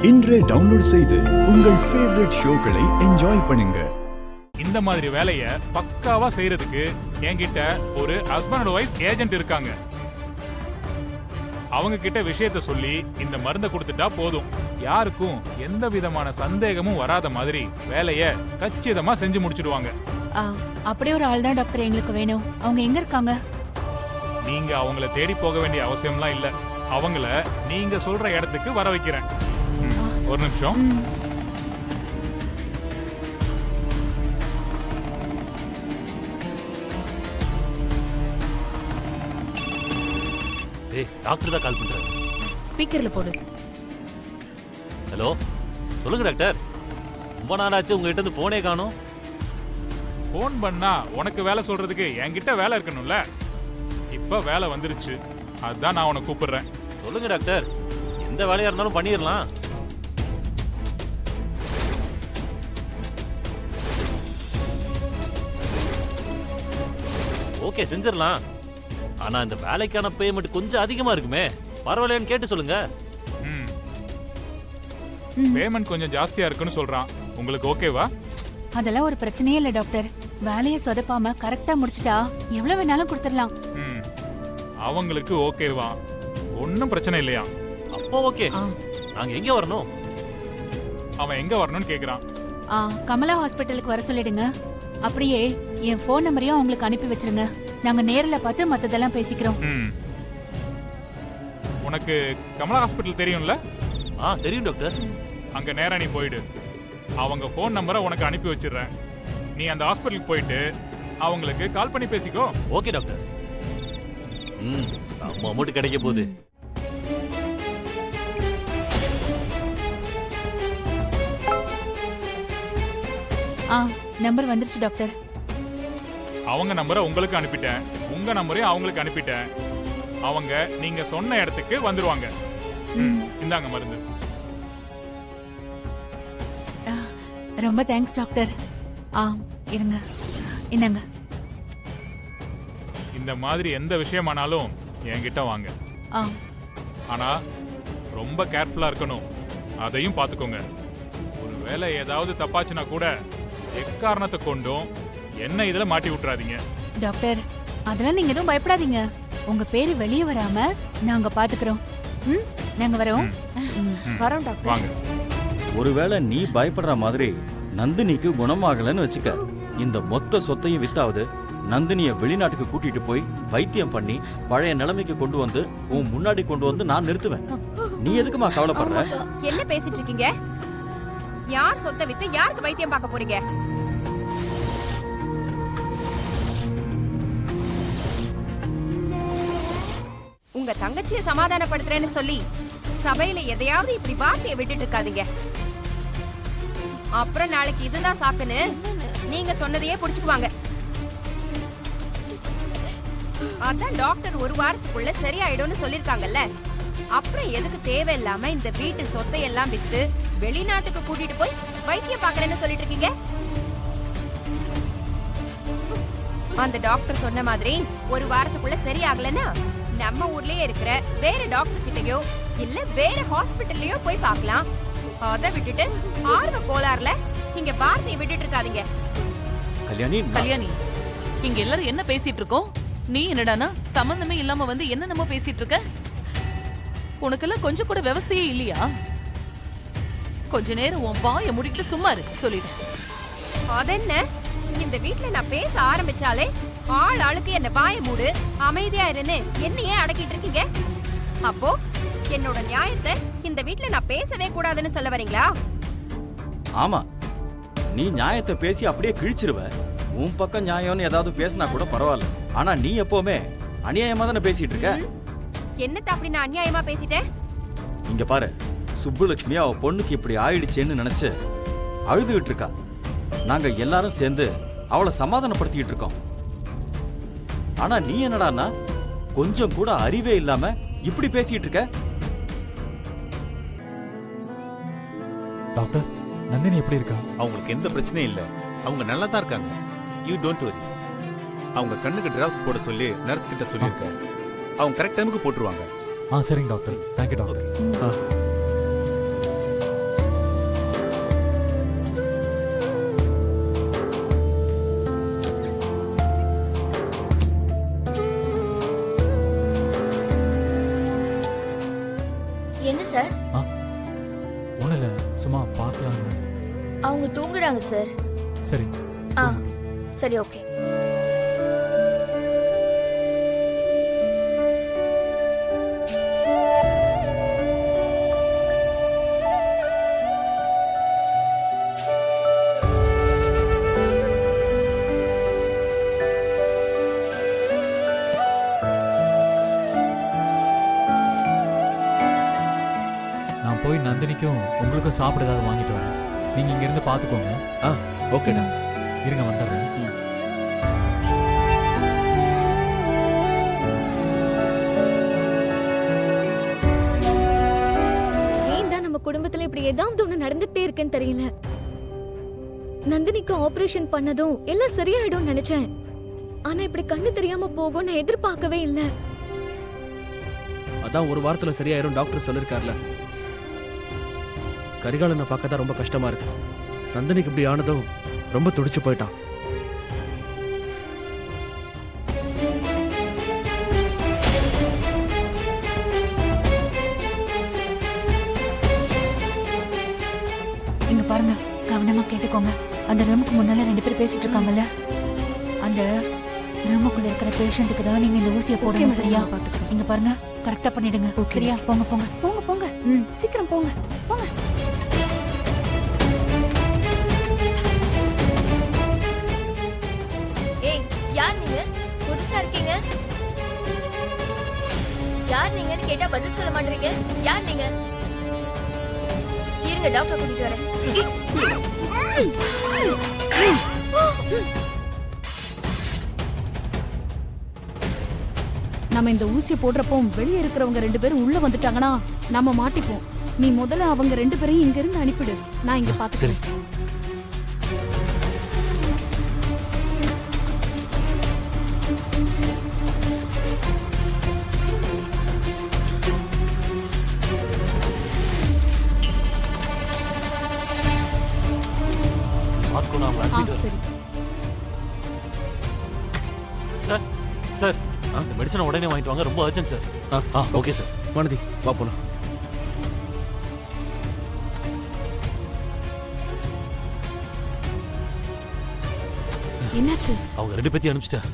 இன்றே டவுன்லோட் செய்து உங்கள் ஃபேவரட் ஷோக்களை என்ஜாய் பண்ணுங்க. இந்த மாதிரி வேலைய பக்காவா செய்யறதுக்கு என்கிட்ட ஒரு ஹஸ்பண்ட் அண்ட் ஒய்ஃப் ஏஜென்ட் இருக்காங்க. அவங்க கிட்ட விஷயத்த சொல்லி இந்த மருந்தை கொடுத்துட்டா போதும். யாருக்கும் எந்த விதமான சந்தேகமும் வராத மாதிரி வேலைய கச்சிதமா செஞ்சு முடிச்சிடுவாங்க. அப்படியே ஒரு ஆள் தான் டாக்டர் எங்களுக்கு வேணும். அவங்க எங்க இருக்காங்க? நீங்க அவங்கள தேடி போக வேண்டிய அவசியம்லாம் இல்ல. அவங்கள நீங்க சொல்ற இடத்துக்கு வர வைக்கிறேன். ஒரு நிமிஷம். டாக்டர் தான் கால் பண்றாரு. ஸ்பீக்கர்ல போடு. ஹலோ, சொல்லுங்க டாக்டர். ரொம்ப நாள் ஆச்சு உங்ககிட்ட இருந்து போனே காணோம். போன் பண்ணா உனக்கு வேலை சொல்றதுக்கு என்கிட்ட வேலை இருக்கணும்ல. இப்ப வேலை வந்துருச்சு, அதான் நான் உனக்கு கூப்பிடுறேன். சொல்லுங்க டாக்டர், எந்த வேலையா இருந்தாலும் பண்ணிடலாம். ஓகே, செஞ்சிடலாம். ஆனா இந்த வேலைக்கான பேமெண்ட் கொஞ்சம் அதிகமா இருக்குமே, பரவாயில்லைன்னு கேட்டு சொல்லுங்க. பேமெண்ட் கொஞ்சம் ஜாஸ்தியா இருக்குன்னு சொல்றான். உங்களுக்கு ஓகேவா? அதெல்லாம் ஒரு பிரச்சனையே இல்ல டாக்டர். வேலையை சொதப்பாம கரெக்டா முடிச்சிட்டா எவ்வளவு வேணாலும் கொடுத்துடலாம். அவங்களுக்கு ஓகேவா? ஒன்னும் பிரச்சனை இல்லையா? அப்போ ஓகே. நாங்க எங்க வரணும்? அவன் எங்க வரணும்னு கேக்குறான். கமலா ஹாஸ்பிட்டலுக்கு வர சொல்லிடுங்க. அப்படியே என் போன் நம்பரையும் அவங்களுக்கு அனுப்பி வச்சிருங்க. நாங்க நேர்ல பார்த்து மத்ததெல்லாம் பேசிக்கிறோம். உனக்கு கமலா ஹாஸ்பிட்டல் தெரியும்ல? தெரியும் டாக்டர். அங்க நேரா நீ போயிடு. அவங்க போன் நம்பரை உனக்கு அனுப்பி வச்சிடுறேன். நீ அந்த ஹாஸ்பிட்டலுக்கு போயிட்டு அவங்களுக்கு கால் பண்ணி பேசிக்கோ. Okay doctor. செம்ம அமௌண்ட் கிடைக்க போகுது. நம்பர் வந்துருச்சு டாக்டர். அவங்க நம்பரை உங்களுக்கு அனுப்பிட்டேன், உங்க நம்பரையும் அவங்களுக்கு அனுப்பிட்டேன். அவங்க நீங்க சொன்ன இடத்துக்கு வந்துருவாங்க. இந்தாங்க மருந்து. ரொம்ப தேங்க்ஸ் டாக்டர். இருங்க, என்னங்க. இந்த மாதிரி எந்த விஷயமானாலும் என்கிட்ட வாங்க. ஆனா ரொம்ப கேர்ஃபுல்லா இருக்கணும், அதையும் பாத்துக்கோங்க. ஒருவேளை ஏதாவது தப்பாச்சுன்னா கூட எக்காரணத்தை கொண்டும் என்ன இதுல மாட்டி விட்டுறாதீங்க. டாக்டர், அதெல்லாம் நீங்க எதுவும் பயப்படாதீங்க. உங்க பேரு வெளியே வராம நாங்க பாத்துக்கிறோம். நாங்க வரோம். வரோம் டாக்டர். வாங்க. ஒருவேளை நீ பயப்படுற மாதிரி நந்தினிக்கு குணமாகலன்னு வச்சுக்க, இந்த மொத்த சொத்தையும் வித்தாவது நந்தினிய வெளிநாட்டுக்கு கூட்டிட்டு போய் வைத்தியம் பண்ணி பழைய நிலைமைக்கு கொண்டு வந்து உன் முன்னாடி கொண்டு வந்து நான் நிறுத்துவேன். நீ எதுக்குமா கவலைப்படுற? என்ன பேசிட்டு இருக்கீங்க? யார் சொத்தை வித்து யாருக்கு வைத்தியம் பார்க்க போறீங்க? உங்க தங்கச்சியை சமாதானப்படுத்துறேன்னு சொல்லி சபையில எதையாவது இப்படி வார்த்தையை விட்டுட்டு இருக்காதீங்க. அப்புறம் நாளைக்கு இதுதான் சாக்குன்னு நீங்க சொன்னதையே புடிச்சுக்குவாங்க. அதான் டாக்டர் ஒரு வாரத்துக்குள்ள சரியாயிடும்னு சொல்லிருக்காங்கல்ல. அப்புறம் எதுக்கு தேவையில்லாம இந்த வீட்டு சொத்தை எல்லாம் வித்து வெளிநாட்டுக்கு கூட்டிட்டு போய் வைத்தியம் பாக்குறேன்னு சொல்லிட்டு இருக்கீங்க? அந்த டாக்டர் சொன்ன மாதிரி ஒரு வாரத்துக்குள்ள சரியாகலன்னா நம்ம ஊர்லயே இருக்கிற வேற டாக்டர் கிட்டயோ இல்ல வேற ஹாஸ்பிட்டல்லயோ போய் பார்க்கலாம். அத விட்டுட்டு ஆர்வ கோளாறுல இங்க வார்த்தையை விட்டுட்டு இருக்காதீங்க. கல்யாணி, இங்க எல்லாரும் என்ன பேசிட்டு இருக்கோம்? நீ என்னடானா சம்பந்தமே இல்லாம வந்து என்ன நம்ம பேசிட்டு இருக்க? உனக்கெல்லாம் கொஞ்சம் கூட விவசாயே இல்லையா? கொஞ்ச நேரம் உன் வாயை முடிட்டு சும்மா இரு சொல்லிடு. அதென்ன, இந்த வீட்ல நான் பேச ஆரம்பிச்சாலே ஆள் ஆளுக்கு என்ன வாயை மூடு, அமைதியா இருன்னு என்னையே அடக்கிட்டு இருக்கீங்க. அப்போ என்னோட நியாயத்தை இந்த வீட்ல நான் பேசவே கூடாதுன்னு சொல்ல வரீங்களா? ஆமா, நீ நியாயத்தை பேசி அப்படியே கிழிச்சிருவ. உன் பக்கம் நியாயம்னு ஏதாவது பேசினா கூட பரவாயில்ல. ஆனா நீ எப்பவுமே அநியாயமா தானே பேசிட்டு இருக்க. என்னத்த அப்படி நான் அநியாயமா பேசிட்டேன்? இங்க பாரு, சுப்புலட்சுமி அவ பொண்ணுக்கு இப்படி ஆயிடுச்சேன்னு நினைச்சு அழுதுகிட்டு இருக்கா. நாங்க எல்லாரும் சேர்ந்து அவளை சமாதானப்படுத்திட்டு இருக்கோம். ஆனா நீ என்னடான்னா கொஞ்சம் கூட அறிவே இல்லாம இப்படி பேசிட்டு இருக்க. டாக்டர், நந்தினி எப்படி இருக்கா? அவங்களுக்கு எந்த பிரச்சனையும் இல்ல, அவங்க நல்லா தான் இருக்காங்க. You don't worry. அவங்க கண்ணுக்கு டிராப்ஸ் போட சொல்லி நர்ஸ் கிட்ட சொல்லியிருக்கேன். அவங்க கரெக்ட் டைமுக்கு போட்டுருவாங்க. சரிங்க டாக்டர். Thank you doctor. ஒன்றும் இல்லை, சும்மா பார்க்கலாம். அவங்க தூங்குறாங்க சார். சரி. ஆ சரி, ஓகே. நான் போய் நந்தினிக்கும் உங்களுக்கும் சாப்பிட ஏதாவது வாங்கிட்டு வரேன். நீங்கள் இங்கேருந்து பார்த்துக்கோங்க. ஓகேடா. இருங்க, வந்துடுறேன். ஏன் தான் நம்ம குடும்பத்துல இப்படி ஏதாவது ஒண்ணு நடந்துட்டே இருக்குன்னு தெரியல. நந்தினிக்கு ஆபரேஷன் பண்ணதும் எல்லாம் சரியாயிடும் நினைச்சேன். ஆனா இப்படி கண்ணு தெரியாம போகும் நான் எதிர்பார்க்கவே இல்ல. அதான் ஒரு வாரத்துல சரியாயிரும் டாக்டர் சொல்லிருக்காருல. கரிகாலனை பார்க்க தான் ரொம்ப கஷ்டமா இருக்கு. நந்தினிக்கு இப்படி ஆனதும் ரொம்ப துடிச்சு போயிட்டான். இங்க பாருங்க, கவனமா கேட்டுக்கோங்க. அந்த ரூமுக்கு முன்னால 2 பேர் பேசிட்டு இருக்காங்கல்ல, அந்த ரூமுக்குள்ள இருக்கிற பேஷண்ட்டுக்கு தான் நீங்க இந்த ஊசியை போடுங்க. சரியா? இங்க பாருங்க, கரெக்டா பண்ணிடுங்க. சரியா? போங்க போங்க போங்க போங்க. சீக்கிரம் போங்க போங்க. ஏய், யார் நீங்க? புதுசா இருக்கீங்க. யார் நீங்கன்னு கேட்டா பதில் சொல்ல மாட்டீங்க. யார் நீங்க? இருங்க, டாக்டர் கூட்டிட்டு வரேன். நம்ம இந்த ஊசியை போடுறப்போ வெளியே இருக்கிறவங்க 2 பேரும் உள்ள வந்துட்டாங்கன்னா நம்ம மாட்டிப்போம். நீ முதல்ல அவங்க 2 பேரையும் இங்க இருந்து அனுப்பிடு. நான் இங்க பாத்துக்கிறேன். பார்த்துக்கோ, நான் அவங்களை அனுப்பிட்டு சரி. வரேன். சார் சார், இந்த மெடிசனை உடனே வாங்கிட்டு வாங்க, ரொம்ப urgent sir. Okay sir. Vanathi, வா போலாம். என்னாச்சு? அவங்க 2 பேத்தையும் அனுப்பிச்சிட்டேன்.